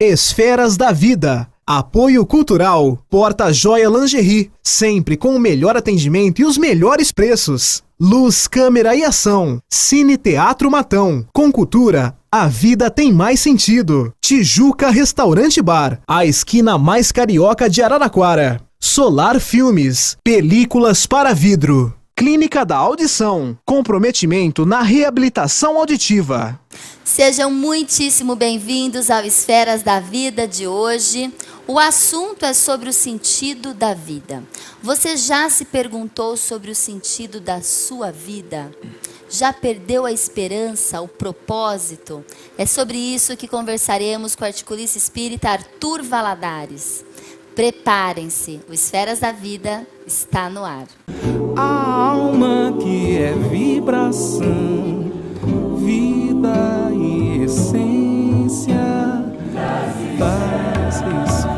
Esferas da Vida. Apoio Cultural. Porta-Joia Lingerie. Sempre com o melhor atendimento e os melhores preços. Luz, câmera e ação. Cine Teatro Matão. Com cultura, a vida tem mais sentido. Tijuca Restaurante Bar. A esquina mais carioca de Araraquara. Solar Filmes. Películas para vidro. Clínica da Audição. Comprometimento na reabilitação auditiva. Sejam muitíssimo bem-vindos ao Esferas da Vida de hoje. O assunto é sobre o sentido da vida. Você já se perguntou sobre o sentido da sua vida? Já perdeu a esperança, o propósito? É sobre isso que conversaremos com o articulista espírita Arthur Valadares. Preparem-se, o Esferas da Vida está no ar. A alma que é vibração, vida e essência das esferas.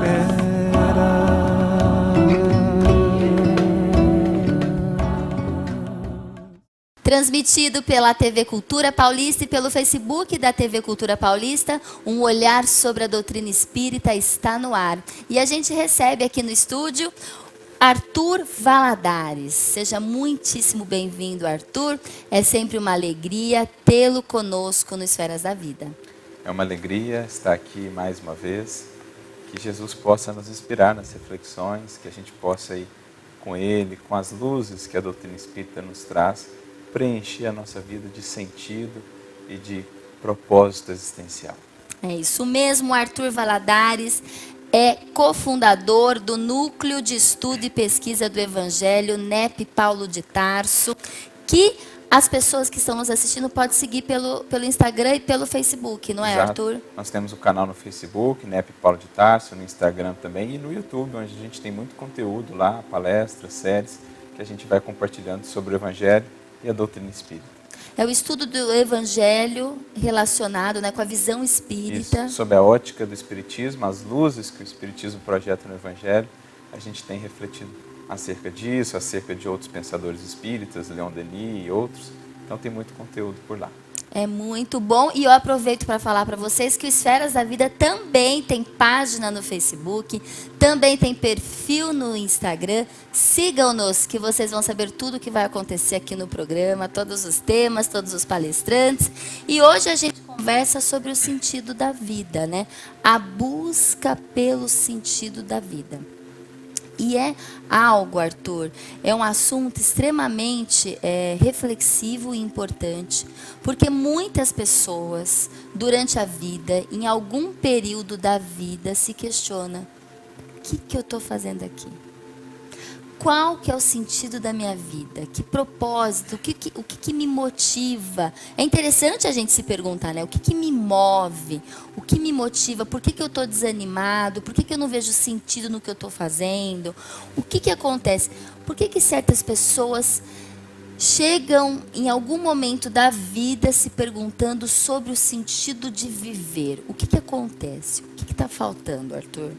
Transmitido pela TV Cultura Paulista e pelo Facebook da TV Cultura Paulista, um olhar sobre a doutrina espírita está no ar. E a gente recebe aqui no estúdio Arthur Valadares. Seja muitíssimo bem-vindo, Arthur. É sempre uma alegria tê-lo conosco no Esferas da Vida. É uma alegria estar aqui mais uma vez. Que Jesus possa nos inspirar nas reflexões, que a gente possa ir com Ele, com as luzes que a doutrina espírita nos traz, preencher a nossa vida de sentido e de propósito existencial. É isso mesmo, Arthur Valadares é cofundador do Núcleo de Estudo e Pesquisa do Evangelho, NEP Paulo de Tarso, que as pessoas que estão nos assistindo podem seguir pelo Instagram e pelo Facebook, não é, Exato. Arthur? Nós temos o canal no Facebook, NEP Paulo de Tarso, no Instagram também e no YouTube, onde a gente tem muito conteúdo lá, palestras, séries, que a gente vai compartilhando sobre o Evangelho e a doutrina espírita. É o estudo do Evangelho relacionado, né, com a visão espírita. Isso, sob a ótica do Espiritismo, as luzes que o Espiritismo projeta no Evangelho, a gente tem refletido acerca disso, acerca de outros pensadores espíritas, Leon Denis e outros. Então tem muito conteúdo por lá. É muito bom e eu aproveito para falar para vocês que o Esferas da Vida também tem página no Facebook, também tem perfil no Instagram. Sigam-nos que vocês vão saber tudo o que vai acontecer aqui no programa, todos os temas, todos os palestrantes. E hoje a gente conversa sobre o sentido da vida, né? A busca pelo sentido da vida. E é algo, Arthur, é um assunto extremamente reflexivo e importante, porque muitas pessoas, durante a vida, em algum período da vida, se questionam: o que eu estou fazendo aqui? Qual que é o sentido da minha vida? Que propósito? O que me motiva? É interessante a gente se perguntar, né? O que me move? O que me motiva? Por que eu estou desanimado? Por que eu não vejo sentido no que eu estou fazendo? O que acontece? Por que certas pessoas chegam em algum momento da vida se perguntando sobre o sentido de viver? O que acontece? O que está faltando, Arthur?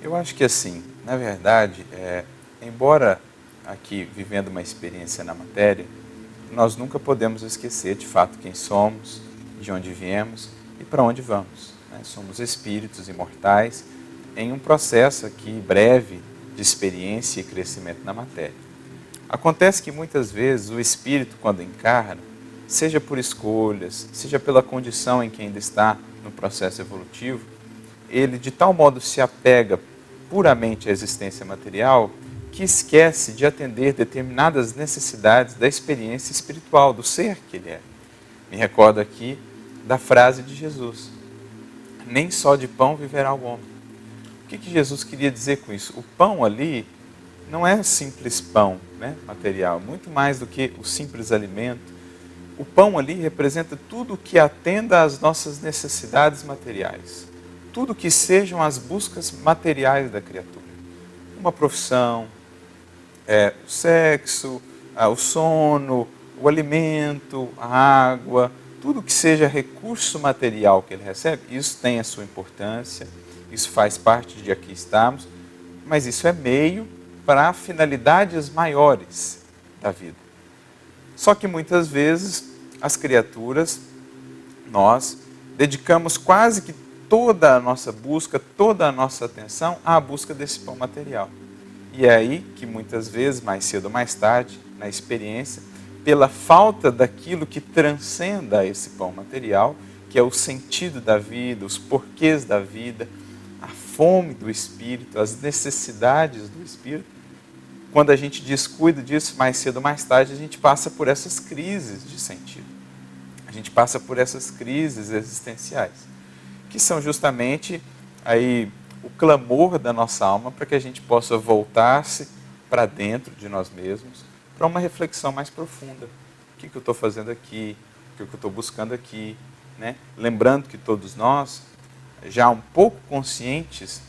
Eu acho que assim, na verdade, embora aqui vivendo uma experiência na matéria, nós nunca podemos esquecer de fato quem somos, de onde viemos e para onde vamos. Né? Somos espíritos imortais em um processo aqui breve de experiência e crescimento na matéria. Acontece que muitas vezes o espírito, quando encarna, seja por escolhas, seja pela condição em que ainda está no processo evolutivo, ele de tal modo se apega puramente à existência material que esquece de atender determinadas necessidades da experiência espiritual, do ser que ele é. Me recordo aqui da frase de Jesus: nem só de pão viverá o homem. O que Jesus queria dizer com isso? O pão ali não é simples pão, né, material, muito mais do que o simples alimento. O pão ali representa tudo que atenda às nossas necessidades materiais, tudo que sejam as buscas materiais da criatura. Uma profissão, o sexo, o sono, o alimento, a água, tudo que seja recurso material que ele recebe, isso tem a sua importância, isso faz parte de aqui estarmos, mas isso é meio para finalidades maiores da vida. Só que muitas vezes as criaturas, nós dedicamos quase que toda a nossa busca, toda a nossa atenção à busca desse pão material. E é aí que muitas vezes, mais cedo ou mais tarde, na experiência, pela falta daquilo que transcenda esse pão material, que é o sentido da vida, os porquês da vida, a fome do Espírito, as necessidades do Espírito, quando a gente descuida disso, mais cedo ou mais tarde, a gente passa por essas crises de sentido. A gente passa por essas crises existenciais, que são justamente aí o clamor da nossa alma para que a gente possa voltar-se para dentro de nós mesmos, para uma reflexão mais profunda. O que eu estou fazendo aqui? O que eu estou buscando aqui? Né? Lembrando que todos nós, já um pouco conscientes,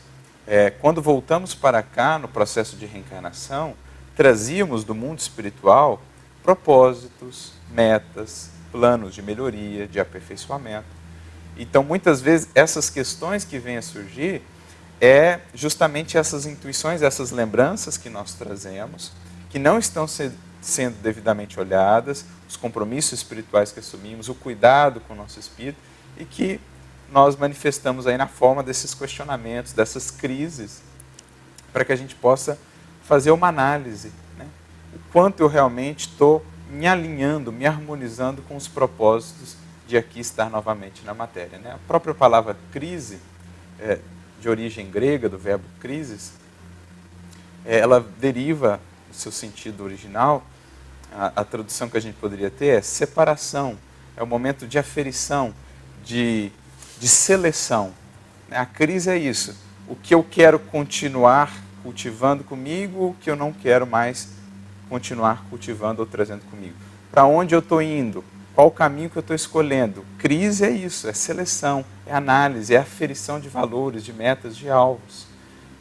quando voltamos para cá no processo de reencarnação, trazíamos do mundo espiritual propósitos, metas, planos de melhoria, de aperfeiçoamento. Então, muitas vezes, essas questões que vêm a surgir é justamente essas intuições, essas lembranças que nós trazemos, que não estão sendo devidamente olhadas, os compromissos espirituais que assumimos, o cuidado com o nosso espírito, e que nós manifestamos aí na forma desses questionamentos, dessas crises, para que a gente possa fazer uma análise, né? O quanto eu realmente estou me alinhando, me harmonizando com os propósitos de aqui estar novamente na matéria, né? A própria palavra crise, de origem grega, do verbo crisis, ela deriva do seu sentido original, a tradução que a gente poderia ter é separação, é o momento de aferição, de seleção. A crise é isso, o que eu quero continuar cultivando comigo, o que eu não quero mais continuar cultivando ou trazendo comigo. Para onde eu estou indo? Qual o caminho que eu estou escolhendo? Crise é isso, é seleção, é análise, é aferição de valores, de metas, de alvos.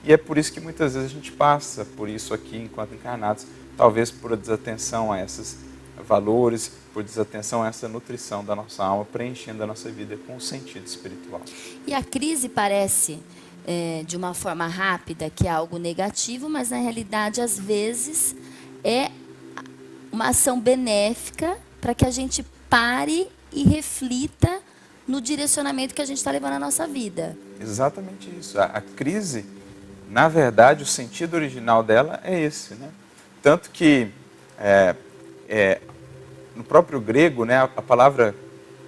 E é por isso que muitas vezes a gente passa por isso aqui enquanto encarnados, talvez por desatenção a esses valores, por desatenção a essa nutrição da nossa alma, preenchendo a nossa vida com o sentido espiritual. E a crise parece, de uma forma rápida, que é algo negativo, mas na realidade, às vezes, é uma ação benéfica para que a gente pare e reflita no direcionamento que a gente está levando a nossa vida. Exatamente isso. A crise, na verdade, o sentido original dela é esse, né? Tanto que no próprio grego, né, a palavra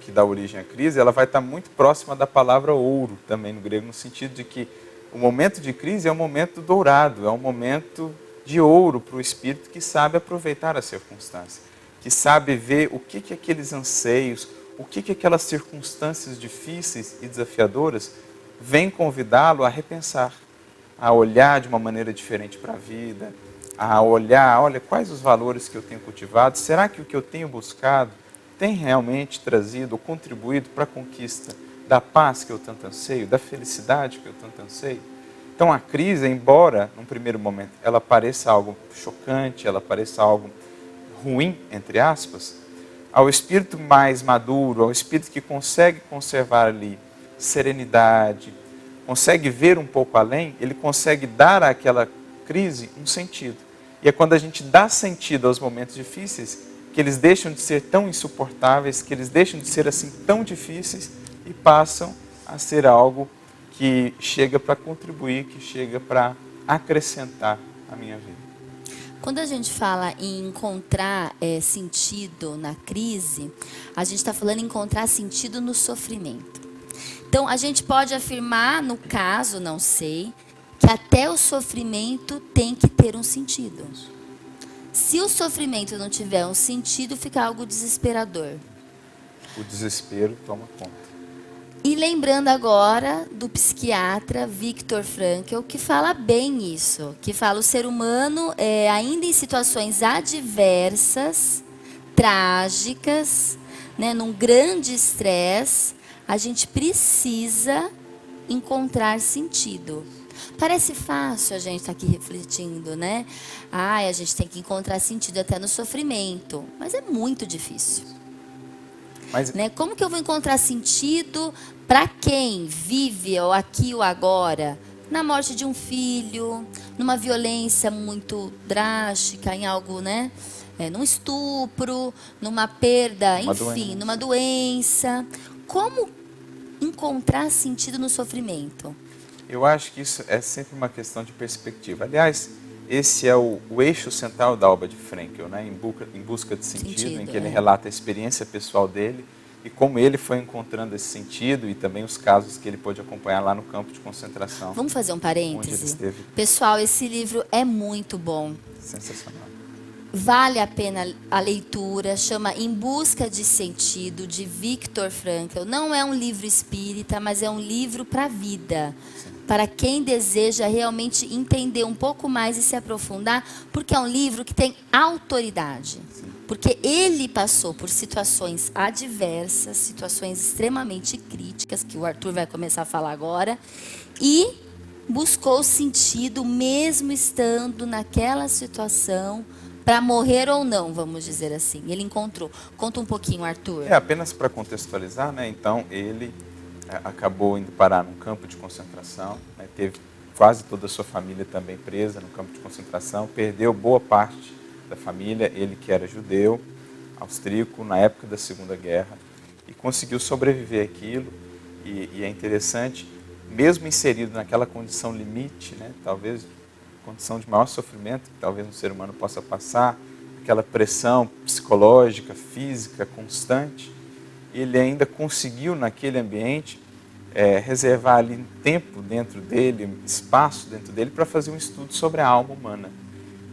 que dá origem à crise, ela vai estar muito próxima da palavra ouro também no grego, no sentido de que o momento de crise é um momento dourado, é um momento de ouro para o espírito que sabe aproveitar a circunstância, que sabe ver o que aqueles anseios, o que aquelas circunstâncias difíceis e desafiadoras vêm convidá-lo a repensar, a olhar de uma maneira diferente para a vida, a olhar, olha, quais os valores que eu tenho cultivado, será que o que eu tenho buscado tem realmente trazido ou contribuído para a conquista da paz que eu tanto anseio, da felicidade que eu tanto anseio? Então a crise, embora num primeiro momento ela pareça algo chocante, ela pareça algo ruim, entre aspas, ao espírito mais maduro, ao espírito que consegue conservar ali serenidade, consegue ver um pouco além, ele consegue dar àquela crise um sentido. E é quando a gente dá sentido aos momentos difíceis, que eles deixam de ser tão insuportáveis, que eles deixam de ser assim tão difíceis e passam a ser algo que chega para contribuir, que chega para acrescentar a minha vida. Quando a gente fala em encontrar sentido na crise, a gente está falando em encontrar sentido no sofrimento. Então, a gente pode afirmar, no caso, não sei, que até o sofrimento tem que ter um sentido. Se o sofrimento não tiver um sentido, fica algo desesperador. O desespero toma conta. E lembrando agora do psiquiatra Viktor Frankl, que fala bem isso, que fala o ser humano, ainda em situações adversas, trágicas, né, num grande estresse, a gente precisa encontrar sentido. Parece fácil a gente estar aqui refletindo, né? A gente tem que encontrar sentido até no sofrimento, mas é muito difícil. Mas, né? Como que eu vou encontrar sentido para quem vive o aqui e o agora? Na morte de um filho, numa violência muito drástica, em algo, né? Num estupro, numa perda, enfim, numa doença. Como encontrar sentido no sofrimento? Eu acho que isso é sempre uma questão de perspectiva. Aliás, esse é o eixo central da obra de Frankl, né? Em busca de sentido, em que ele relata a experiência pessoal dele e como ele foi encontrando esse sentido e também os casos que ele pôde acompanhar lá no campo de concentração. Vamos fazer um Onde ele parêntese? esteve. Pessoal, esse livro é muito bom. Sensacional. Vale a pena a leitura, chama Em Busca de Sentido, de Viktor Frankl. Não é um livro espírita, mas é um livro para a vida. Para quem deseja realmente entender um pouco mais e se aprofundar, porque é um livro que tem autoridade. Porque ele passou por situações adversas, situações extremamente críticas, que o Arthur vai começar a falar agora, e buscou sentido mesmo estando naquela situação, para morrer ou não, vamos dizer assim. Ele encontrou. Conta um pouquinho, Arthur. Apenas para contextualizar, né? Então ele acabou indo parar num campo de concentração, né? Teve quase toda a sua família também presa no campo de concentração, perdeu boa parte da família, ele que era judeu, austríaco, na época da Segunda Guerra, e conseguiu sobreviver àquilo, e é interessante, mesmo inserido naquela condição limite, né? Talvez condição de maior sofrimento que talvez um ser humano possa passar, aquela pressão psicológica, física, constante, ele ainda conseguiu naquele ambiente reservar ali tempo dentro dele, espaço dentro dele para fazer um estudo sobre a alma humana.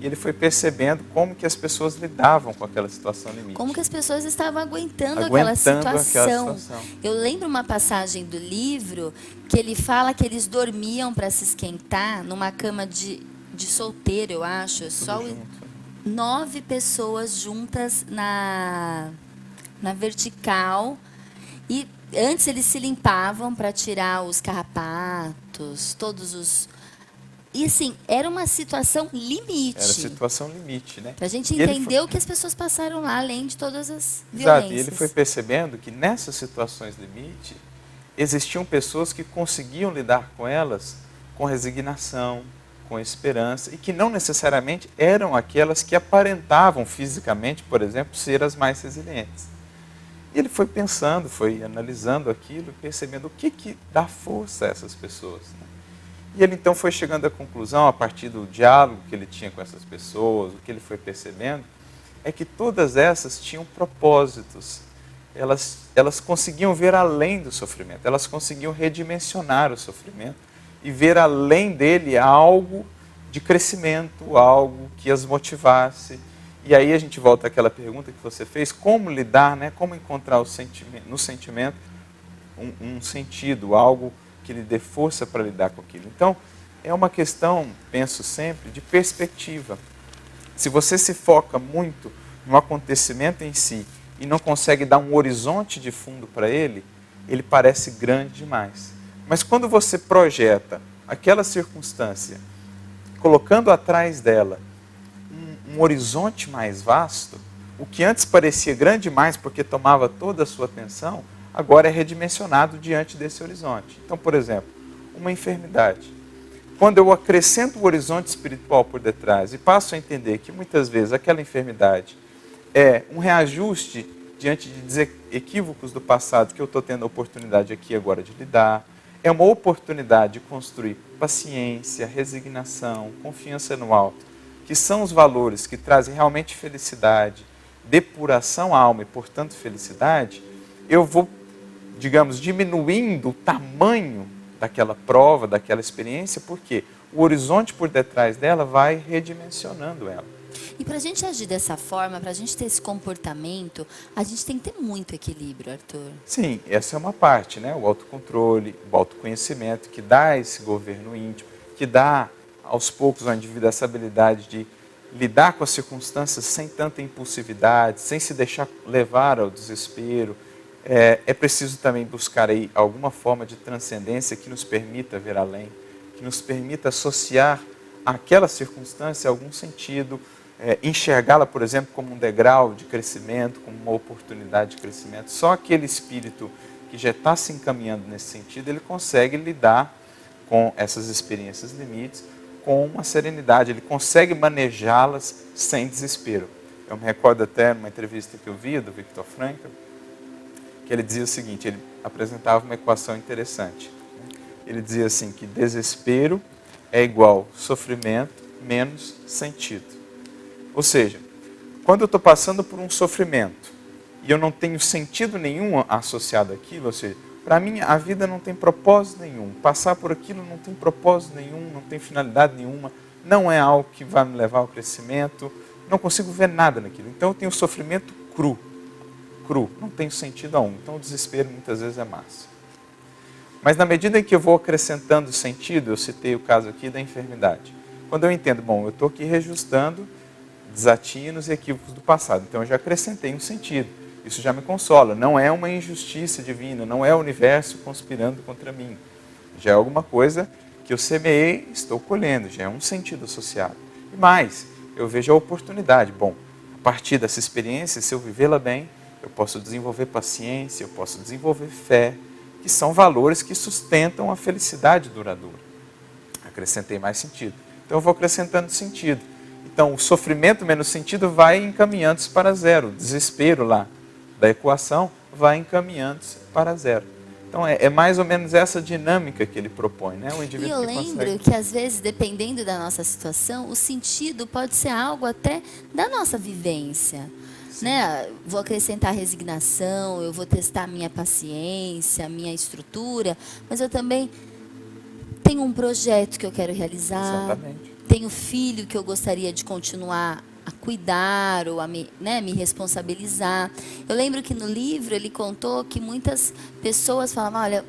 E ele foi percebendo como que as pessoas lidavam com aquela situação limite. Como que as pessoas estavam aguentando aquela situação. Eu lembro uma passagem do livro que ele fala que eles dormiam para se esquentar numa cama de solteiro, eu acho. Só 9 pessoas juntas na vertical. E antes eles se limpavam para tirar os carrapatos, todos os... E assim, era uma situação limite. Era situação limite, né? Para a gente entender o que as pessoas passaram lá, além de todas as violências. Exato, e ele foi percebendo que nessas situações limite, existiam pessoas que conseguiam lidar com elas com resignação, com esperança, e que não necessariamente eram aquelas que aparentavam fisicamente, por exemplo, ser as mais resilientes. E ele foi pensando, foi analisando aquilo, percebendo o que dá força a essas pessoas, né? E ele então foi chegando à conclusão, a partir do diálogo que ele tinha com essas pessoas, o que ele foi percebendo, é que todas essas tinham propósitos. Elas conseguiam ver além do sofrimento, elas conseguiam redimensionar o sofrimento e ver além dele algo de crescimento, algo que as motivasse. E aí a gente volta àquela pergunta que você fez, como lidar, né? Como encontrar no sentimento um sentido, algo que lhe dê força para lidar com aquilo. Então, é uma questão, penso sempre, de perspectiva. Se você se foca muito no acontecimento em si e não consegue dar um horizonte de fundo para ele, ele parece grande demais. Mas quando você projeta aquela circunstância, colocando atrás dela um horizonte mais vasto, o que antes parecia grande demais porque tomava toda a sua atenção, agora é redimensionado diante desse horizonte. Então, por exemplo, uma enfermidade. Quando eu acrescento o horizonte espiritual por detrás e passo a entender que muitas vezes aquela enfermidade é um reajuste diante de equívocos do passado que eu estou tendo a oportunidade aqui agora de lidar, é uma oportunidade de construir paciência, resignação, confiança no alto, que são os valores que trazem realmente felicidade, depuração à alma e, portanto, felicidade, eu vou, digamos, diminuindo o tamanho daquela prova, daquela experiência, porque o horizonte por detrás dela vai redimensionando ela. E para a gente agir dessa forma, para a gente ter esse comportamento, a gente tem que ter muito equilíbrio, Arthur. Sim, essa é uma parte, né? O autocontrole, o autoconhecimento, que dá esse governo íntimo, que dá aos poucos ao indivíduo essa habilidade de lidar com as circunstâncias sem tanta impulsividade, sem se deixar levar ao desespero. É preciso também buscar aí alguma forma de transcendência que nos permita ver além, que nos permita associar àquela circunstância algum sentido, enxergá-la, por exemplo, como um degrau de crescimento, como uma oportunidade de crescimento. Só aquele espírito que já está se encaminhando nesse sentido, ele consegue lidar com essas experiências limites com uma serenidade, ele consegue manejá-las sem desespero. Eu me recordo até numa entrevista que eu vi do Viktor Frankl, que ele dizia o seguinte, ele apresentava uma equação interessante. Ele dizia assim que desespero é igual sofrimento menos sentido. Ou seja, quando eu estou passando por um sofrimento e eu não tenho sentido nenhum associado àquilo, ou seja, para mim a vida não tem propósito nenhum, passar por aquilo não tem propósito nenhum, não tem finalidade nenhuma, não é algo que vai me levar ao crescimento, não consigo ver nada naquilo. Então eu tenho sofrimento cru, não tem sentido algum. Então o desespero muitas vezes é massa. Mas na medida em que eu vou acrescentando sentido, eu citei o caso aqui da enfermidade. Quando eu entendo, bom, eu estou aqui reajustando desatinos e equívocos do passado, então eu já acrescentei um sentido. Isso já me consola, não é uma injustiça divina, não é o universo conspirando contra mim. Já é alguma coisa que eu semeei, estou colhendo, já é um sentido associado. E mais, eu vejo a oportunidade. Bom, a partir dessa experiência, se eu vivê-la bem, eu posso desenvolver paciência, eu posso desenvolver fé, que são valores que sustentam a felicidade duradoura. Acrescentei mais sentido. Então eu vou acrescentando sentido. Então o sofrimento menos sentido vai encaminhando-se para zero. O desespero lá da equação vai encaminhando-se para zero. Então é mais ou menos essa dinâmica que ele propõe, né? O indivíduo e eu lembro que às vezes, dependendo da nossa situação, o sentido pode ser algo até da nossa vivência. Né? Vou acrescentar resignação, eu vou testar minha paciência, minha estrutura, mas eu também tenho um projeto que eu quero realizar. Exatamente. Tenho filho que eu gostaria de continuar a cuidar ou a me responsabilizar. Eu lembro que no livro ele contou que muitas pessoas falavam, olha,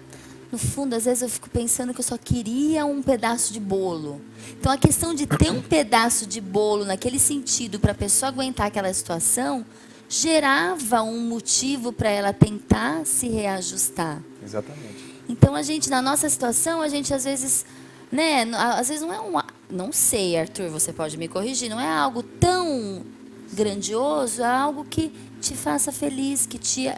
no fundo, às vezes eu fico pensando que eu só queria um pedaço de bolo. Então, a questão de ter um pedaço de bolo naquele sentido para a pessoa aguentar aquela situação, gerava um motivo para ela tentar se reajustar. Exatamente. Então, a gente, na nossa situação, a gente às vezes, né, às vezes não é não sei, Arthur, você pode me corrigir, não é algo tão grandioso, é algo que te faça feliz, que te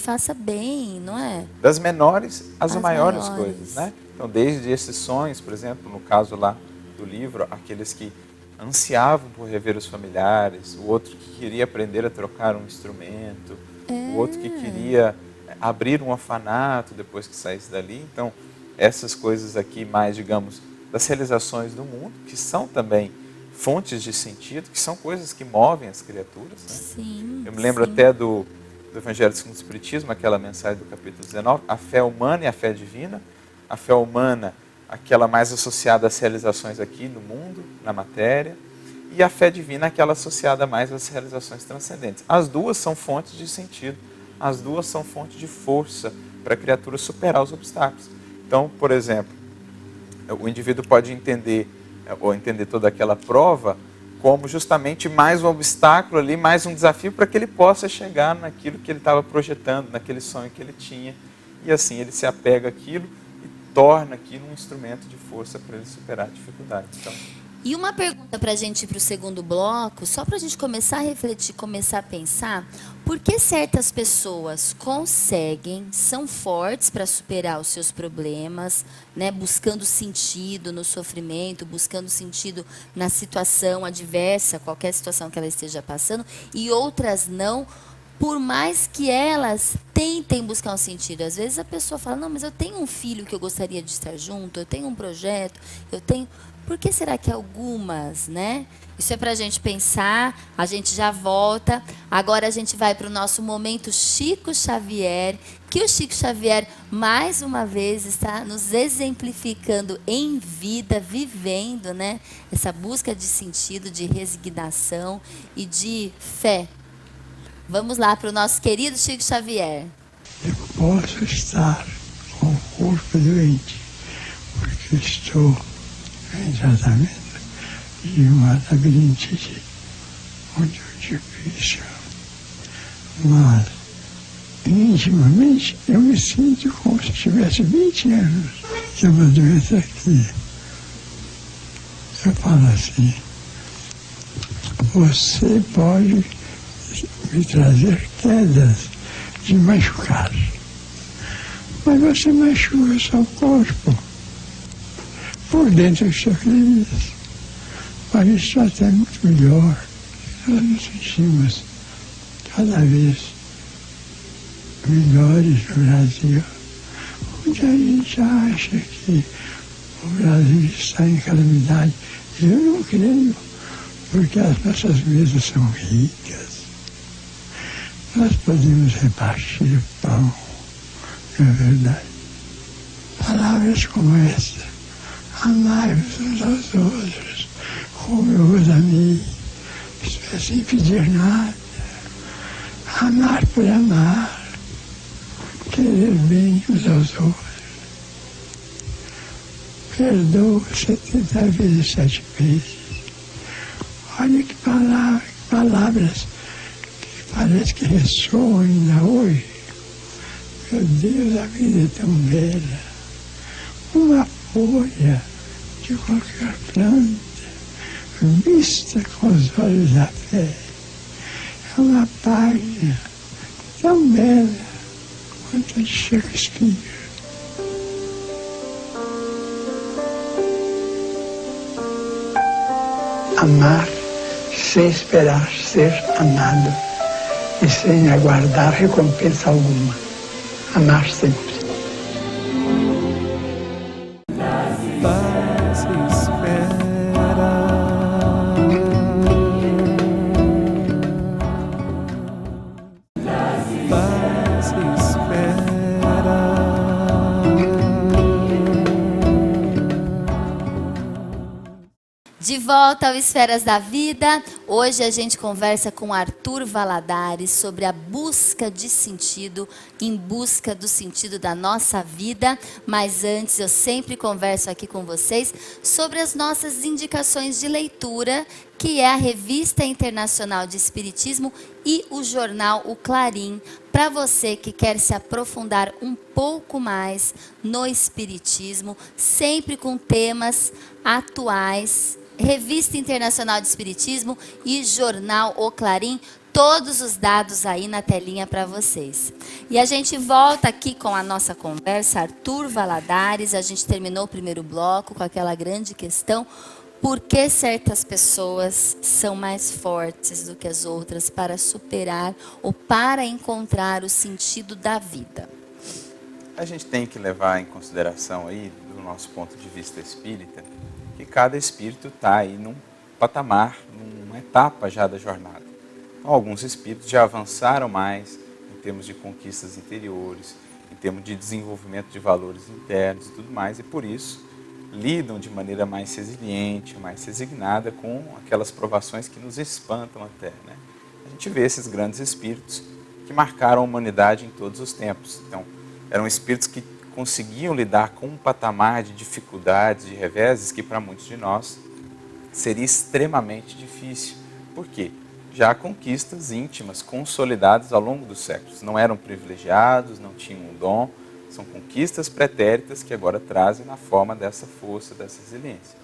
faça bem, não é? Das menores às As maiores maiores coisas, né? Então, desde esses sonhos, por exemplo, no caso lá do livro, aqueles que ansiavam por rever os familiares, o outro que queria aprender a trocar um instrumento, o outro que queria abrir um orfanato depois que saísse dali. Então, essas coisas aqui mais, digamos, das realizações do mundo, que são também fontes de sentido, que são coisas que movem as criaturas, né? Sim, eu me lembro até do Evangelho segundo o Espiritismo, aquela mensagem do capítulo 19, a fé humana e a fé divina. A fé humana, aquela mais associada às realizações aqui no mundo, na matéria, e a fé divina, aquela associada mais às realizações transcendentes. As duas são fontes de sentido, as duas são fontes de força para a criatura superar os obstáculos. Então, por exemplo, o indivíduo pode entender, ou entender toda aquela prova, como justamente mais um obstáculo ali, mais um desafio para que ele possa chegar naquilo que ele estava projetando, naquele sonho que ele tinha. E assim ele se apega àquilo e torna aquilo um instrumento de força para ele superar a dificuldade. Então, E uma pergunta para a gente ir para o segundo bloco, só para a gente começar a refletir, começar a pensar, por que certas pessoas conseguem, são fortes para superar os seus problemas, né, buscando sentido no sofrimento, buscando sentido na situação adversa, qualquer situação que ela esteja passando, e outras não, por mais que elas tentem buscar um sentido. Às vezes a pessoa fala, não, mas eu tenho um filho que eu gostaria de estar junto, eu tenho um projeto, eu tenho... Por que será que algumas, né? Isso é para a gente pensar, a gente já volta. Agora a gente vai para o nosso momento Chico Xavier, que o Chico Xavier, mais uma vez, está nos exemplificando em vida, vivendo, né? Essa busca de sentido, de resignação e de fé. Vamos lá para o nosso querido Chico Xavier. Eu posso estar com o corpo doente, porque estou em tratamento de uma labirintite muito difícil. Mas, intimamente, eu me sinto como se tivesse 20 anos. É uma doença que eu falo assim, você pode me trazer quedas de machucar, mas você machuca seu corpo. Por dentro está feliz, mas isso até é muito melhor. Nós nos sentimos cada vez melhores no Brasil. Muita gente acha que o Brasil está em calamidade. Eu não creio, porque as nossas mesas são ricas. Nós podemos repartir o pão, não é verdade? Palavras como essa, amai-vos uns aos outros, como eu vos amei, isto é sem pedir nada, amar por amar, querer bem uns aos outros. Perdoa 70 vezes 7 vezes. Olha que palavras que parece que ressoam ainda hoje. Meu Deus, a vida é tão bela. Uma folha de qualquer planta, vista com os olhos da fé, é uma página tão bela quanto a de Shakespeare. Amar sem esperar ser amado e sem aguardar recompensa alguma. Amar sempre. Paz e espera. Paz e espera. De volta ao Esferas da Vida, hoje a gente conversa com Arthur Valadares sobre a busca de sentido, em busca do sentido da nossa vida. Mas antes eu sempre converso aqui com vocês sobre as nossas indicações de leitura, que é a Revista Internacional de Espiritismo e o jornal O Clarim, para você que quer se aprofundar um pouco mais no Espiritismo, sempre com temas atuais. Revista Internacional de Espiritismo e Jornal O Clarim, todos os dados aí na telinha para vocês. E a gente volta aqui com a nossa conversa, Arthur Valadares. A gente terminou o primeiro bloco com aquela grande questão: por que certas pessoas são mais fortes do que as outras para superar ou para encontrar o sentido da vida? A gente tem que levar em consideração aí, do nosso ponto de vista espírita, que cada espírito está aí num patamar, numa etapa já da jornada. Então, alguns espíritos já avançaram mais em termos de conquistas interiores, em termos de desenvolvimento de valores internos e tudo mais, e por isso lidam de maneira mais resiliente, mais resignada com aquelas provações que nos espantam até, né? A gente vê esses grandes espíritos que marcaram a humanidade em todos os tempos. Então, eram espíritos que conseguiam lidar com um patamar de dificuldades, de reveses, que para muitos de nós seria extremamente difícil. Por quê? Já conquistas íntimas, consolidadas ao longo dos séculos. Não eram privilegiados, não tinham um dom. São conquistas pretéritas que agora trazem na forma dessa força, dessa resiliência.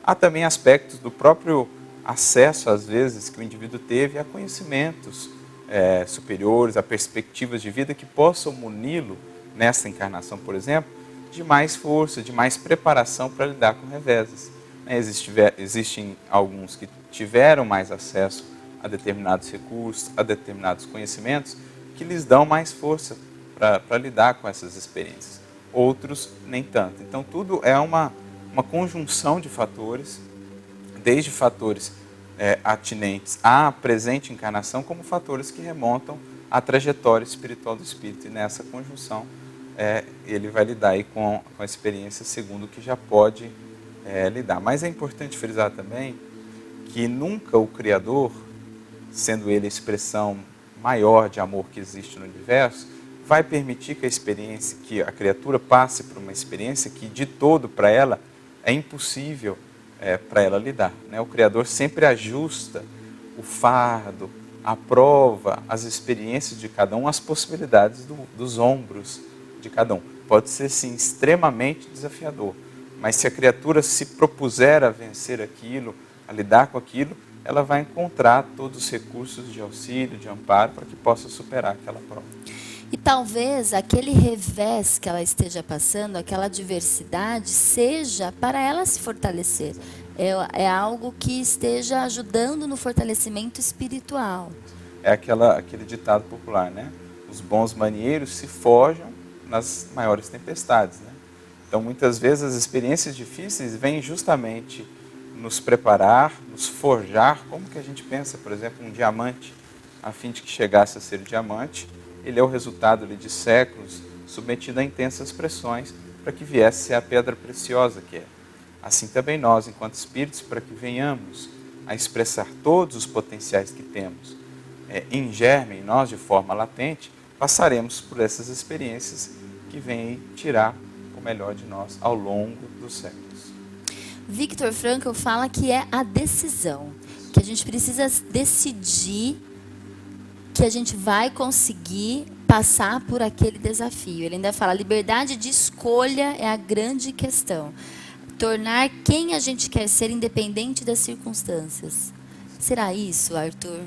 Há também aspectos do próprio acesso, às vezes, que o indivíduo teve a conhecimentos superiores, a perspectivas de vida que possam muni-lo, nessa encarnação, por exemplo, de mais força, de mais preparação para lidar com reveses. Existem alguns que tiveram mais acesso a determinados recursos, a determinados conhecimentos, que lhes dão mais força para lidar com essas experiências. Outros, nem tanto. Então, tudo é uma conjunção de fatores, desde fatores atinentes à presente encarnação, como fatores que remontam à trajetória espiritual do espírito. E nessa conjunção, ele vai lidar aí com a experiência segundo o que já pode lidar. Mas é importante frisar também que nunca o Criador, sendo ele a expressão maior de amor que existe no universo, vai permitir que a criatura passe por uma experiência que de todo para ela é impossível para ela lidar, né? O Criador sempre ajusta o fardo, a prova, as experiências de cada um, as possibilidades dos ombros de cada um. Pode ser, sim, extremamente desafiador, mas se a criatura se propuser a vencer aquilo, a lidar com aquilo, ela vai encontrar todos os recursos de auxílio, de amparo, para que possa superar aquela prova. E talvez aquele revés que ela esteja passando, aquela adversidade, seja para ela se fortalecer. É algo que esteja ajudando no fortalecimento espiritual. É aquele ditado popular, né? Os bons marinheiros se forjam nas maiores tempestades, né? Então, muitas vezes, as experiências difíceis vêm justamente nos preparar, nos forjar, como que a gente pensa, por exemplo, um diamante, a fim de que chegasse a ser diamante, ele é o resultado de séculos submetido a intensas pressões para que viesse a ser a pedra preciosa que é. Assim também nós, enquanto espíritos, para que venhamos a expressar todos os potenciais que temos em germe, em nós de forma latente, passaremos por essas experiências que vêm tirar o melhor de nós ao longo dos séculos. Viktor Frankl fala que é a decisão, que a gente precisa decidir que a gente vai conseguir passar por aquele desafio. Ele ainda fala, liberdade de escolha é a grande questão. Tornar quem a gente quer ser independente das circunstâncias. Será isso, Arthur?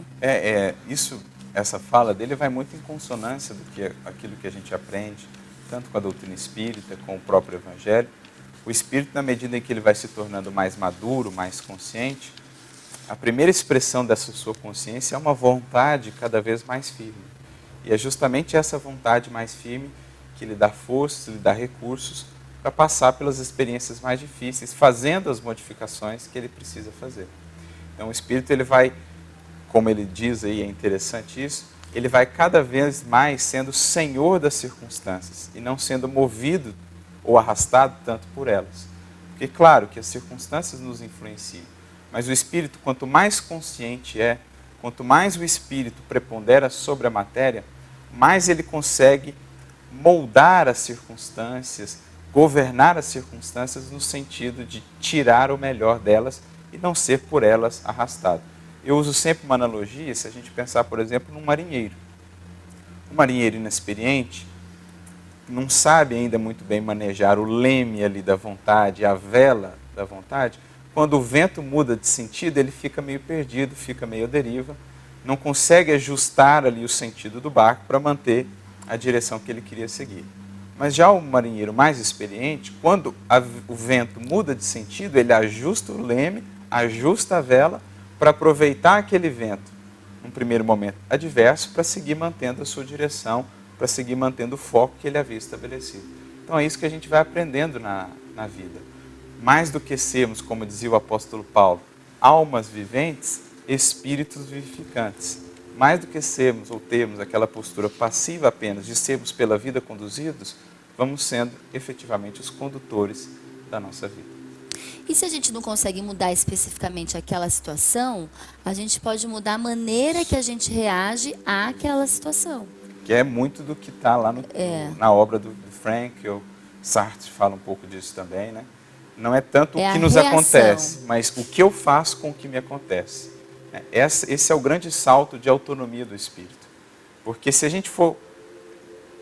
Essa fala dele vai muito em consonância do que aquilo que a gente aprende, tanto com a doutrina espírita, com o próprio Evangelho. O espírito, na medida em que ele vai se tornando mais maduro, mais consciente, a primeira expressão dessa sua consciência é uma vontade cada vez mais firme. E é justamente essa vontade mais firme que lhe dá forças, lhe dá recursos para passar pelas experiências mais difíceis, fazendo as modificações que ele precisa fazer. Então o espírito, ele vai, como ele diz aí, é interessante isso, ele vai cada vez mais sendo senhor das circunstâncias e não sendo movido ou arrastado tanto por elas. Porque claro que as circunstâncias nos influenciam, mas o espírito, quanto mais consciente é, quanto mais o espírito prepondera sobre a matéria, mais ele consegue moldar as circunstâncias, governar as circunstâncias no sentido de tirar o melhor delas e não ser por elas arrastado. Eu uso sempre uma analogia, se a gente pensar, por exemplo, num marinheiro. Um marinheiro inexperiente não sabe ainda muito bem manejar o leme ali da vontade, a vela da vontade. Quando o vento muda de sentido, ele fica meio perdido, fica meio à deriva, não consegue ajustar ali o sentido do barco para manter a direção que ele queria seguir. Mas já o marinheiro mais experiente, quando o vento muda de sentido, ele ajusta o leme, ajusta a vela para aproveitar aquele vento, num primeiro momento adverso, para seguir mantendo a sua direção, para seguir mantendo o foco que ele havia estabelecido. Então é isso que a gente vai aprendendo na vida. Mais do que sermos, como dizia o apóstolo Paulo, almas viventes, espíritos vivificantes. Mais do que sermos ou termos aquela postura passiva apenas de sermos pela vida conduzidos, vamos sendo efetivamente os condutores da nossa vida. E se a gente não consegue mudar especificamente aquela situação, a gente pode mudar a maneira que a gente reage àquela situação. Que é muito do que está lá na obra do Frankl, Sartre fala um pouco disso também, né? Não é tanto o que nos acontece, mas o que eu faço com o que me acontece. Esse é o grande salto de autonomia do espírito. Porque se a gente for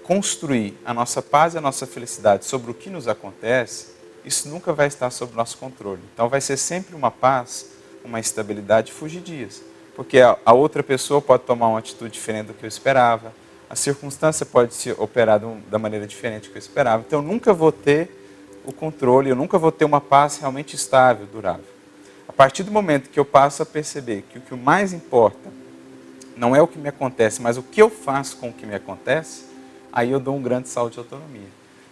construir a nossa paz e a nossa felicidade sobre o que nos acontece, isso nunca vai estar sob nosso controle. Então vai ser sempre uma paz, uma estabilidade fugidias. Porque a outra pessoa pode tomar uma atitude diferente do que eu esperava, a circunstância pode se operar da maneira diferente do que eu esperava. Então eu nunca vou ter o controle, eu nunca vou ter uma paz realmente estável, durável. A partir do momento que eu passo a perceber que o que mais importa não é o que me acontece, mas o que eu faço com o que me acontece, aí eu dou um grande salto de autonomia.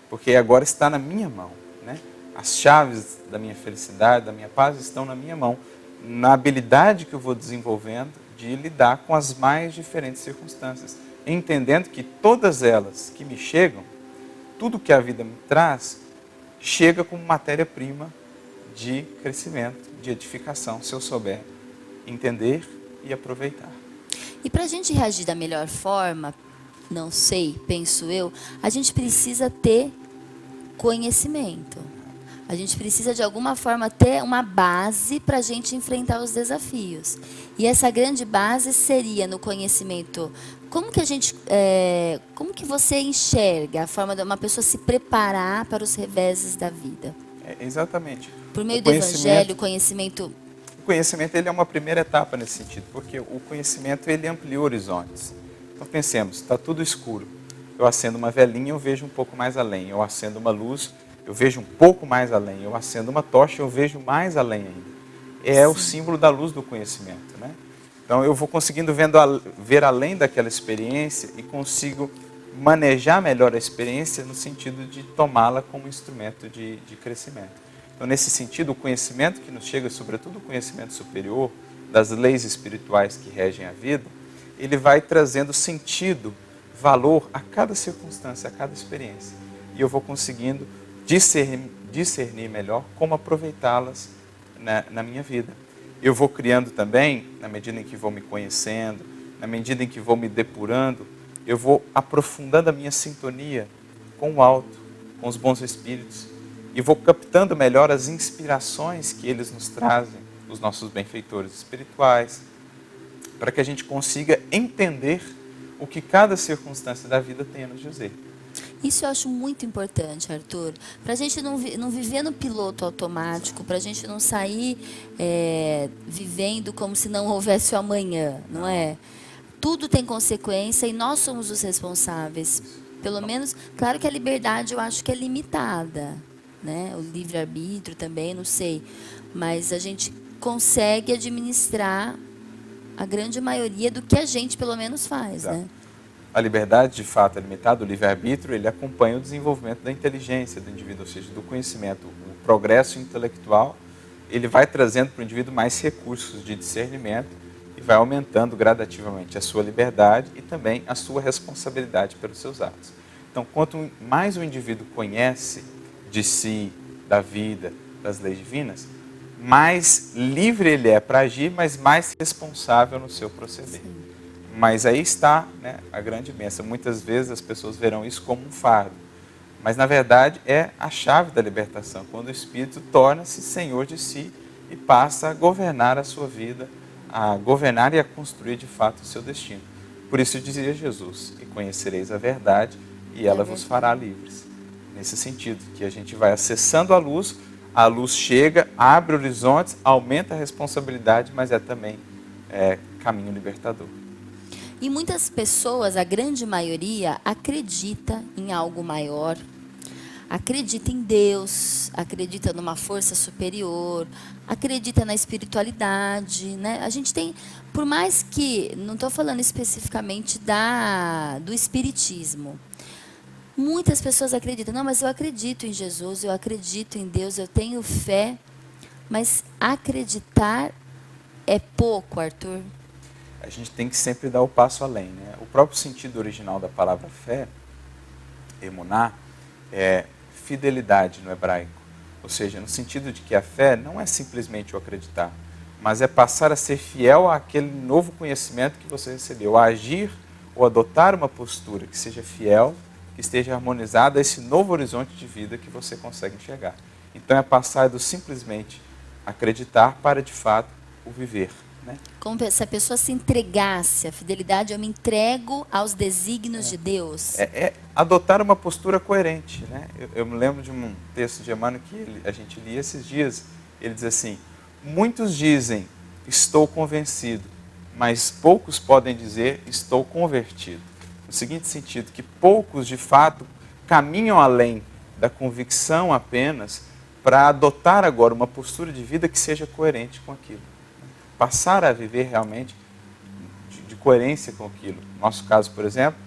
Porque agora está na minha mão, né? As chaves da minha felicidade, da minha paz estão na minha mão, na habilidade que eu vou desenvolvendo de lidar com as mais diferentes circunstâncias, entendendo que todas elas que me chegam, tudo que a vida me traz, chega como matéria-prima de crescimento, de edificação, se eu souber entender e aproveitar. E para a gente reagir da melhor forma, não sei, penso eu, a gente precisa ter conhecimento. A gente precisa, de alguma forma, ter uma base para a gente enfrentar os desafios. E essa grande base seria no conhecimento. Como que você enxerga a forma de uma pessoa se preparar para os reveses da vida? Exatamente. Por meio do Evangelho, o conhecimento... O conhecimento, ele é uma primeira etapa nesse sentido, porque o conhecimento, ele amplia horizontes. Então pensemos, está tudo escuro. Eu acendo uma velinha, eu vejo um pouco mais além. Eu acendo uma luz, eu vejo um pouco mais além. Eu acendo uma tocha, eu vejo mais além ainda. É o símbolo da luz do conhecimento, né? Então eu vou conseguindo ver além daquela experiência e consigo manejar melhor a experiência no sentido de tomá-la como instrumento de crescimento. Então, nesse sentido, o conhecimento que nos chega, sobretudo o conhecimento superior, das leis espirituais que regem a vida, ele vai trazendo sentido, valor a cada circunstância, a cada experiência. E eu vou conseguindo discernir melhor como aproveitá-las na minha vida. Eu vou criando também, na medida em que vou me conhecendo, na medida em que vou me depurando, eu vou aprofundando a minha sintonia com o alto, com os bons espíritos, e vou captando melhor as inspirações que eles nos trazem, os nossos benfeitores espirituais, para que a gente consiga entender o que cada circunstância da vida tem a nos dizer. Isso eu acho muito importante, Arthur. Para a gente não viver no piloto automático, para a gente não sair vivendo como se não houvesse o amanhã, não é? Tudo tem consequência e nós somos os responsáveis. Pelo menos, claro que a liberdade eu acho que é limitada, né? O livre-arbítrio também, não sei. Mas a gente consegue administrar a grande maioria do que a gente, pelo menos, faz, Exato. né? A liberdade, de fato, é limitada, o livre-arbítrio, ele acompanha o desenvolvimento da inteligência do indivíduo, ou seja, do conhecimento. O progresso intelectual, ele vai trazendo para o indivíduo mais recursos de discernimento e vai aumentando gradativamente a sua liberdade e também a sua responsabilidade pelos seus atos. Então, quanto mais o indivíduo conhece de si, da vida, das leis divinas, mais livre ele é para agir, mas mais responsável no seu proceder. Sim. Mas aí está, né, a grande bênção. Muitas vezes as pessoas verão isso como um fardo, mas na verdade é a chave da libertação, quando o espírito torna-se senhor de si e passa a governar a sua vida, a governar e a construir de fato o seu destino. Por isso dizia Jesus: e conhecereis a verdade e ela vos fará livres. Nesse sentido, que a gente vai acessando a luz chega, abre horizontes, aumenta a responsabilidade, mas é também caminho libertador. E muitas pessoas, a grande maioria, acredita em algo maior, acredita em Deus, acredita numa força superior, acredita na espiritualidade, né? A gente tem, por mais que, não estou falando especificamente do espiritismo, muitas pessoas acreditam, não, mas eu acredito em Jesus, eu acredito em Deus, eu tenho fé, mas acreditar é pouco, Arthur. A gente tem que sempre dar o passo além, né? O próprio sentido original da palavra fé, emuná, é fidelidade no hebraico. Ou seja, no sentido de que a fé não é simplesmente o acreditar, mas é passar a ser fiel àquele novo conhecimento que você recebeu, a agir ou adotar uma postura que seja fiel, que esteja harmonizada a esse novo horizonte de vida que você consegue enxergar. Então é passar do simplesmente acreditar para de fato o viver. Né? Como se a pessoa se entregasse, a fidelidade, eu me entrego aos desígnios de Deus. É adotar uma postura coerente. Né? Eu me lembro de um texto de Emmanuel que a gente lia esses dias. Ele diz assim: muitos dizem, estou convencido, mas poucos podem dizer, estou convertido. No seguinte sentido, que poucos de fato caminham além da convicção apenas para adotar agora uma postura de vida que seja coerente com aquilo. Passar a viver realmente de coerência com aquilo. No nosso caso, por exemplo,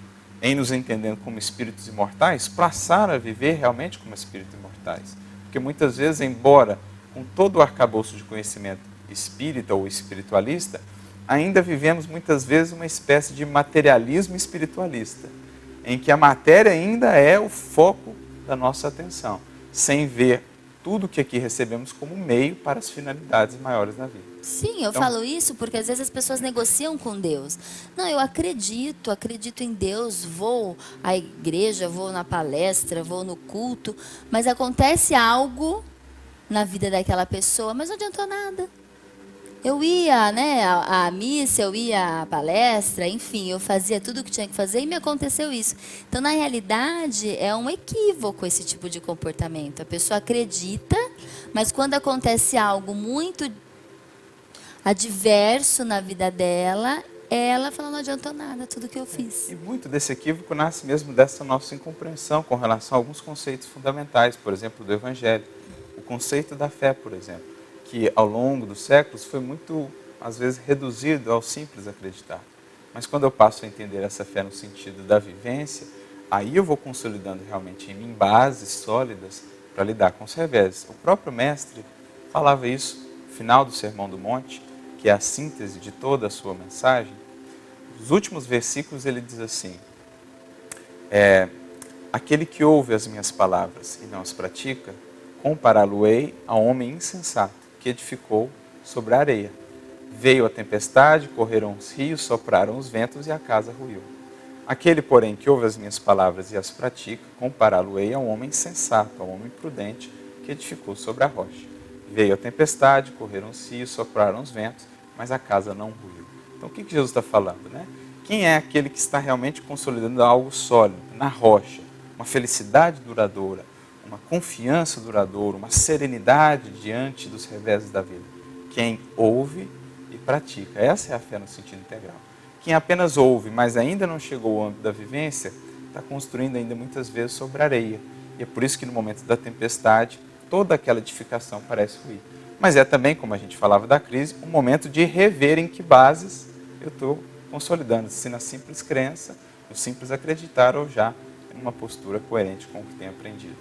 em nos entendendo como espíritos imortais, passar a viver realmente como espíritos imortais. Porque muitas vezes, embora com todo o arcabouço de conhecimento espírita ou espiritualista, ainda vivemos muitas vezes uma espécie de materialismo espiritualista, em que a matéria ainda é o foco da nossa atenção, sem ver tudo que aqui recebemos como meio para as finalidades maiores da vida. Sim, eu falo isso porque às vezes as pessoas negociam com Deus. Não, eu acredito em Deus, vou à igreja, vou na palestra, vou no culto, mas acontece algo na vida daquela pessoa, mas não adiantou nada. Eu ia, né, à missa, eu ia à palestra, enfim, eu fazia tudo o que tinha que fazer e me aconteceu isso. Então, na realidade, é um equívoco esse tipo de comportamento. A pessoa acredita, mas quando acontece algo muito adverso na vida dela, ela fala, não adiantou nada, tudo que eu fiz. E muito desse equívoco nasce mesmo dessa nossa incompreensão com relação a alguns conceitos fundamentais, por exemplo, do Evangelho. O conceito da fé, por exemplo, que ao longo dos séculos foi muito, às vezes, reduzido ao simples acreditar. Mas quando eu passo a entender essa fé no sentido da vivência, aí eu vou consolidando realmente em mim bases sólidas para lidar com os reveses. O próprio mestre falava isso no final do Sermão do Monte, que é a síntese de toda a sua mensagem. Os últimos versículos ele diz assim: aquele que ouve as minhas palavras e não as pratica, compará-lo-ei a um homem insensato que edificou sobre a areia. Veio a tempestade, correram os rios, sopraram os ventos e a casa ruiu. Aquele, porém, que ouve as minhas palavras e as pratica, compará-lo-ei a um homem sensato, a um homem prudente que edificou sobre a rocha. Veio a tempestade, correram os rios, sopraram os ventos, mas a casa não ruiu. Então o que Jesus está falando, né? Quem é aquele que está realmente consolidando algo sólido, na rocha? Uma felicidade duradoura, uma confiança duradoura, uma serenidade diante dos reveses da vida. Quem ouve e pratica. Essa é a fé no sentido integral. Quem apenas ouve, mas ainda não chegou ao âmbito da vivência, está construindo ainda muitas vezes sobre areia. E é por isso que no momento da tempestade, toda aquela edificação parece ruir. Mas é também, como a gente falava da crise, um momento de rever em que bases eu estou consolidando, se na simples crença, no simples acreditar ou já em uma postura coerente com o que tenho aprendido.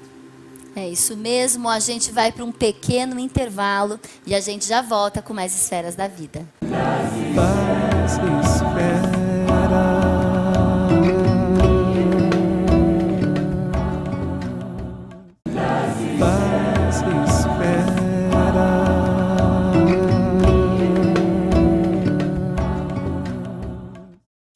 É isso mesmo, a gente vai para um pequeno intervalo e a gente já volta com mais esferas da vida. Paz espera. Paz espera.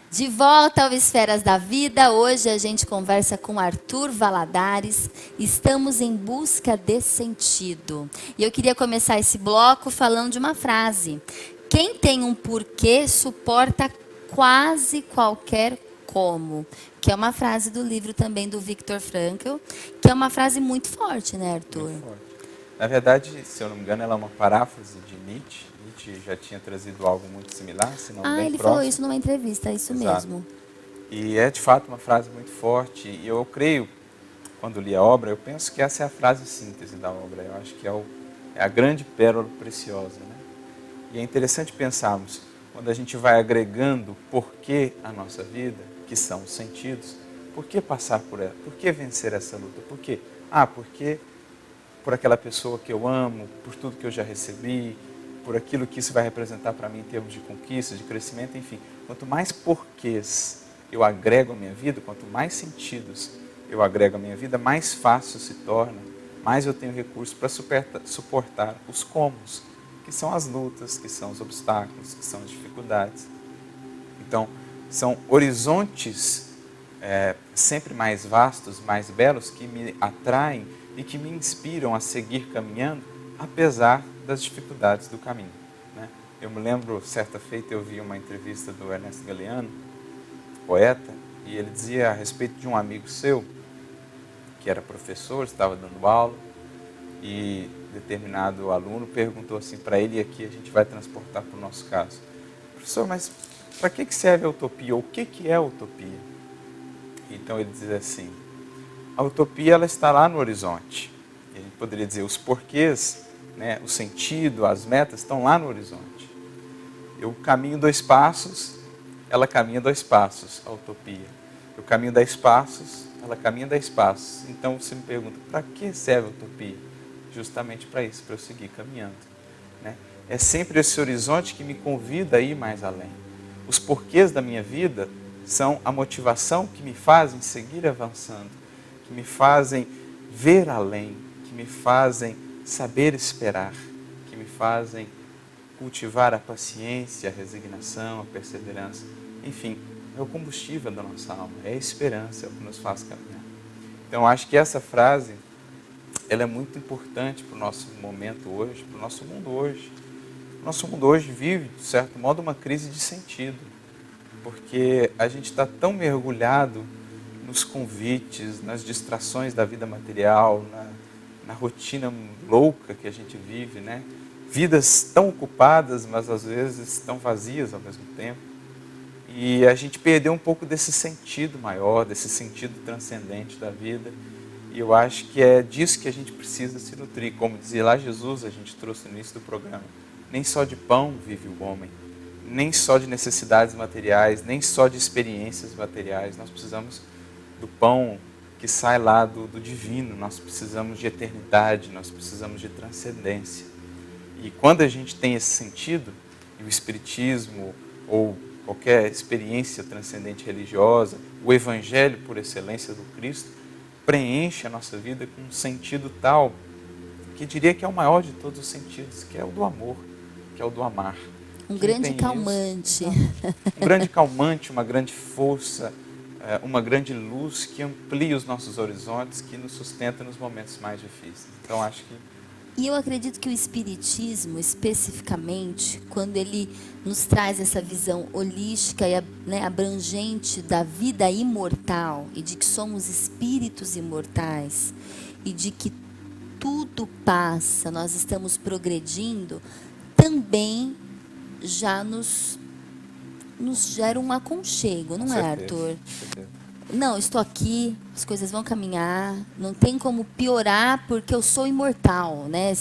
De volta ao Esferas da Vida, hoje a gente conversa com Arthur Valadares, estamos em busca de sentido. E eu queria começar esse bloco falando de uma frase: quem tem um porquê suporta quase qualquer como, que é uma frase do livro também do Viktor Frankl, que é uma frase muito forte, né, Arthur? Muito forte. Na verdade, se eu não me engano, ela é uma paráfrase de Nietzsche. Nietzsche já tinha trazido algo muito similar, se não bem ele próximo. falou isso numa entrevista, isso Exato. mesmo. E é de fato uma frase muito forte. E eu creio, quando li a obra, eu penso que essa é a frase síntese da obra. Eu acho que é a grande pérola preciosa, né? E é interessante pensarmos, quando a gente vai agregando porquê à nossa vida, que são os sentidos, por que passar por ela? Por que vencer essa luta? Por quê? Porque por aquela pessoa que eu amo, por tudo que eu já recebi, por aquilo que isso vai representar para mim em termos de conquista, de crescimento, enfim. Quanto mais porquês eu agrego à minha vida, quanto mais sentidos eu agrego à minha vida, mais fácil se torna, mais eu tenho recursos para suportar os comos, que são as lutas, que são os obstáculos, que são as dificuldades. Então, são horizontes sempre mais vastos, mais belos, que me atraem e que me inspiram a seguir caminhando, apesar das dificuldades do caminho, né? Eu me lembro, certa feita, eu vi uma entrevista do Ernesto Galeano, poeta, e ele dizia a respeito de um amigo seu, que era professor, estava dando aula, e determinado aluno perguntou assim para ele, e aqui a gente vai transportar para o nosso caso: professor, mas para que serve a utopia? Ou o que é a utopia? Então ele diz assim: a utopia ela está lá no horizonte. E a gente poderia dizer, os porquês, né, o sentido, as metas estão lá no horizonte. Eu caminho 2 passos, ela caminha 2 passos, a utopia. Eu caminho 10 passos, ela caminha 10 passos. Então você me pergunta, para que serve a utopia? Justamente para isso, para eu seguir caminhando, né? É sempre esse horizonte que me convida a ir mais além. Os porquês da minha vida são a motivação que me fazem seguir avançando, que me fazem ver além, que me fazem saber esperar, que me fazem cultivar a paciência, a resignação, a perseverança. Enfim, é o combustível da nossa alma, é a esperança, é o que nos faz caminhar. Então, acho que essa frase, ela é muito importante para o nosso momento hoje, para o nosso mundo hoje. O nosso mundo hoje vive, de certo modo, uma crise de sentido, porque a gente está tão mergulhado nos convites, nas distrações da vida material, na rotina louca que a gente vive, né? Vidas tão ocupadas, mas às vezes tão vazias ao mesmo tempo. E a gente perdeu um pouco desse sentido maior, desse sentido transcendente da vida. E eu acho que é disso que a gente precisa se nutrir. Como dizia lá Jesus, a gente trouxe no início do programa: nem só de pão vive o homem, nem só de necessidades materiais, nem só de experiências materiais. Nós precisamos do pão que sai lá do divino. Nós precisamos de eternidade, nós precisamos de transcendência. E quando a gente tem esse sentido, e o Espiritismo ou qualquer experiência transcendente religiosa, o Evangelho por excelência do Cristo, preenche a nossa vida com um sentido tal, que diria que é o maior de todos os sentidos, que é o do amor, que é o do amar. Um grande calmante. Um grande calmante, uma grande força, uma grande luz que amplia os nossos horizontes, que nos sustenta nos momentos mais difíceis. Então, acho que... E eu acredito que o Espiritismo, especificamente, quando ele nos traz essa visão holística e abrangente da vida imortal, e de que somos espíritos imortais, e de que tudo passa, nós estamos progredindo, também já nos gera um aconchego, não é, Arthur? Não, estou aqui, as coisas vão caminhar, não tem como piorar porque eu sou imortal, né?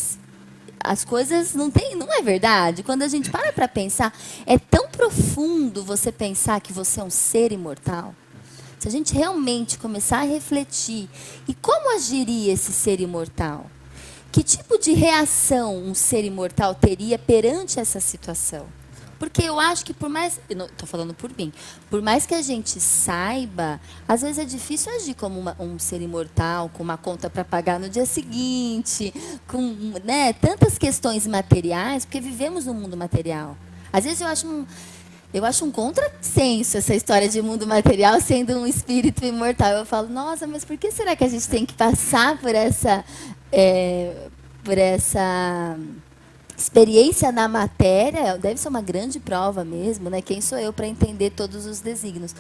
As coisas não é verdade. Quando a gente para pensar, é tão profundo você pensar que você é um ser imortal. Se a gente realmente começar a refletir, e como agiria esse ser imortal? Que tipo de reação um ser imortal teria perante essa situação? Porque eu acho que por mais... Estou falando por mim. Por mais que a gente saiba, às vezes é difícil agir como um ser imortal, com uma conta para pagar no dia seguinte, com tantas questões materiais, porque vivemos num mundo material. Às vezes eu acho um contrassenso essa história de mundo material sendo um espírito imortal. Eu falo, nossa, mas por que será que a gente tem que passar por essa experiência na matéria? Deve ser uma grande prova mesmo, né? Quem sou eu para entender todos os desígnios?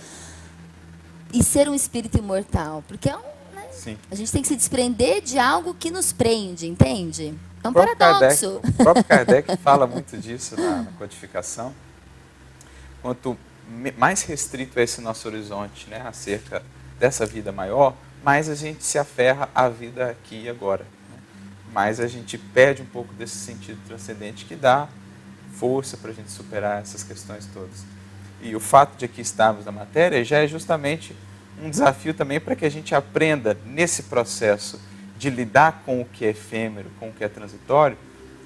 E ser um espírito imortal, porque a gente tem que se desprender de algo que nos prende, entende? É um paradoxo. O próprio Kardec fala muito disso na codificação. Quanto mais restrito é esse nosso horizonte, né, acerca dessa vida maior, mais a gente se aferra à vida aqui e agora. Mas a gente perde um pouco desse sentido transcendente que dá força para a gente superar essas questões todas. E o fato de aqui estarmos na matéria já é justamente um desafio também para que a gente aprenda, nesse processo de lidar com o que é efêmero, com o que é transitório,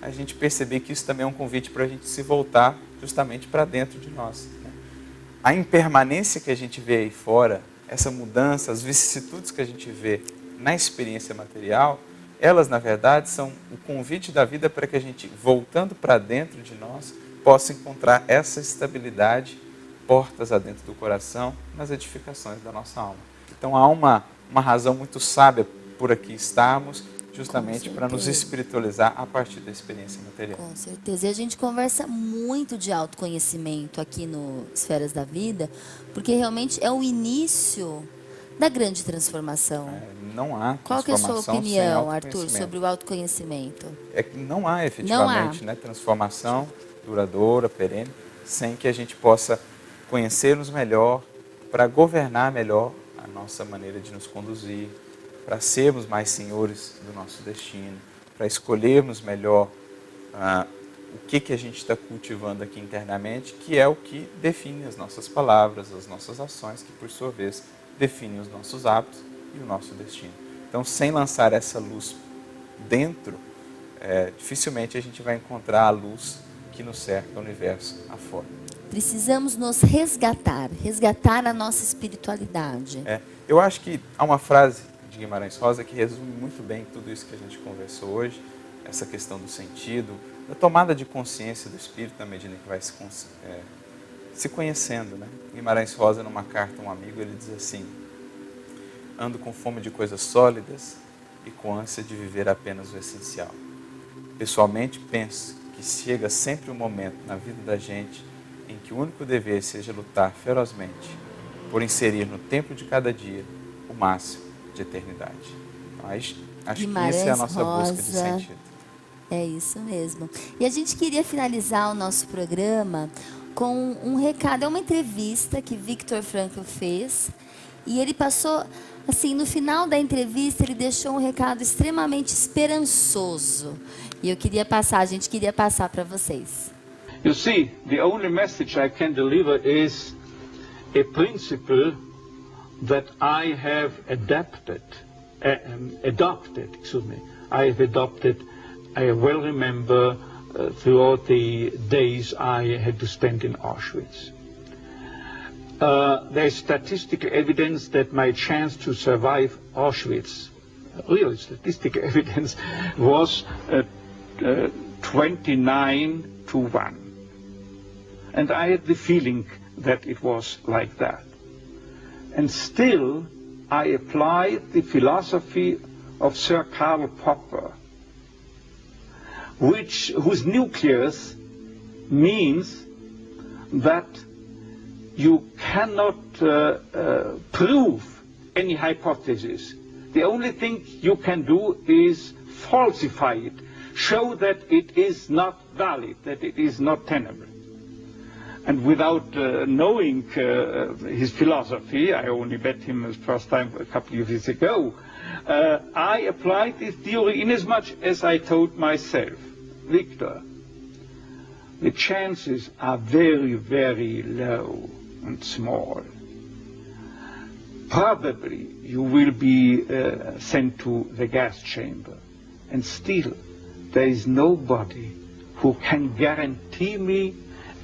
a gente perceber que isso também é um convite para a gente se voltar justamente para dentro de nós. Né? A impermanência que a gente vê aí fora, essa mudança, as vicissitudes que a gente vê na experiência material, elas, na verdade, são o convite da vida para que a gente, voltando para dentro de nós, possa encontrar essa estabilidade, portas adentro do coração, nas edificações da nossa alma. Então, há uma razão muito sábia por aqui estarmos, justamente para nos espiritualizar a partir da experiência material. Com certeza. E a gente conversa muito de autoconhecimento aqui no Esferas da Vida, porque realmente é o início da grande transformação. Não há transformação. Qual que é a sua opinião, Arthur, sobre o autoconhecimento? É que não há efetivamente transformação duradoura, perene, sem que a gente possa conhecer-nos melhor, para governar melhor a nossa maneira de nos conduzir, para sermos mais senhores do nosso destino, para escolhermos melhor o que a gente está cultivando aqui internamente, que é o que define as nossas palavras, as nossas ações, que por sua vez definem os nossos hábitos e o nosso destino. Então, sem lançar essa luz dentro, dificilmente a gente vai encontrar a luz que nos cerca o universo afora. Precisamos nos resgatar a nossa espiritualidade. Eu acho que há uma frase de Guimarães Rosa que resume muito bem tudo isso que a gente conversou hoje, essa questão do sentido, da tomada de consciência do espírito na medida em que vai se conhecendo. Né? Guimarães Rosa, numa carta a um amigo, ele diz assim: ando com fome de coisas sólidas e com ânsia de viver apenas o essencial. Pessoalmente, penso que chega sempre um momento na vida da gente em que o único dever seja lutar ferozmente por inserir no tempo de cada dia o máximo de eternidade. Então, acho que essa é a nossa busca de sentido. É isso mesmo. E a gente queria finalizar o nosso programa com um recado. É uma entrevista que Viktor Frankl fez e ele passou, assim, no final da entrevista ele deixou um recado extremamente esperançoso. E a gente queria passar para vocês. You see, the only message I can deliver is a principle that I have adopted, I well remember throughout the days I had to spend in Auschwitz. There is statistical evidence that my chance to survive Auschwitz, real statistical evidence, was 29-1. And I had the feeling that it was like that. And still, I applied the philosophy of Sir Karl Popper, whose nucleus means that you cannot prove any hypothesis. The only thing you can do is falsify it, show that it is not valid, that it is not tenable. And without knowing his philosophy, I only met him the first time a couple of years ago, I applied this theory inasmuch as I told myself, Victor, the chances are very, very low and small. Probably you will be sent to the gas chamber, and still there is nobody who can guarantee me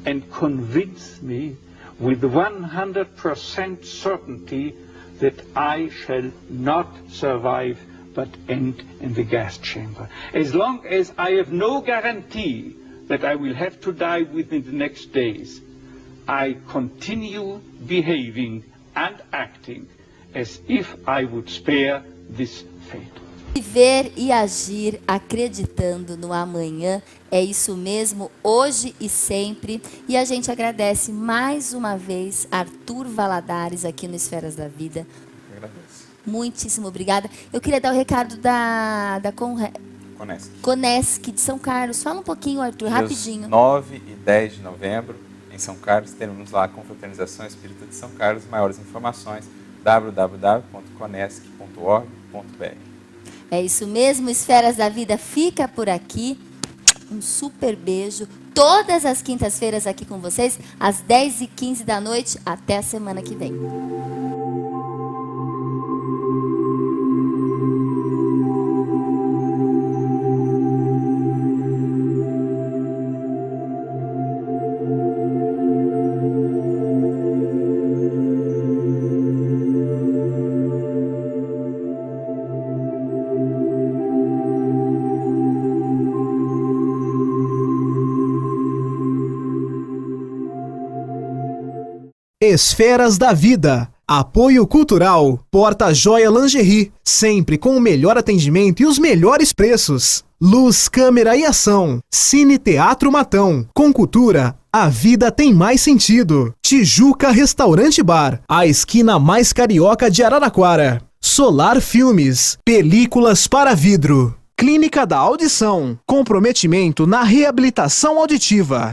and convince me with 100% certainty that I shall not survive but end in the gas chamber. As long as I have no guarantee that I will have to die within the next days, I continue behaving and acting as if I would spare this fate. Viver e agir acreditando no amanhã, é isso mesmo, hoje e sempre. E a gente agradece mais uma vez Arthur Valadares aqui no Esferas da Vida. Eu agradeço. Muitíssimo obrigada. Eu queria dar o recado da Conesc de São Carlos. Fala um pouquinho, Arthur, rapidinho. 9 e 10 de novembro, em São Carlos, teremos lá a Confraternização Espírita de São Carlos. Maiores informações, www.conesc.org.br. É isso mesmo, Esferas da Vida fica por aqui. Um super beijo. Todas as quintas-feiras aqui com vocês, às 10h15 da noite. Até a semana que vem. Esferas da Vida. Apoio Cultural. Porta Joia Lingerie. Sempre com o melhor atendimento e os melhores preços. Luz, câmera e ação. Cine Teatro Matão. Com cultura, a vida tem mais sentido. Tijuca Restaurante Bar. A esquina mais carioca de Araraquara. Solar Filmes. Películas para vidro. Clínica da Audição. Comprometimento na reabilitação auditiva.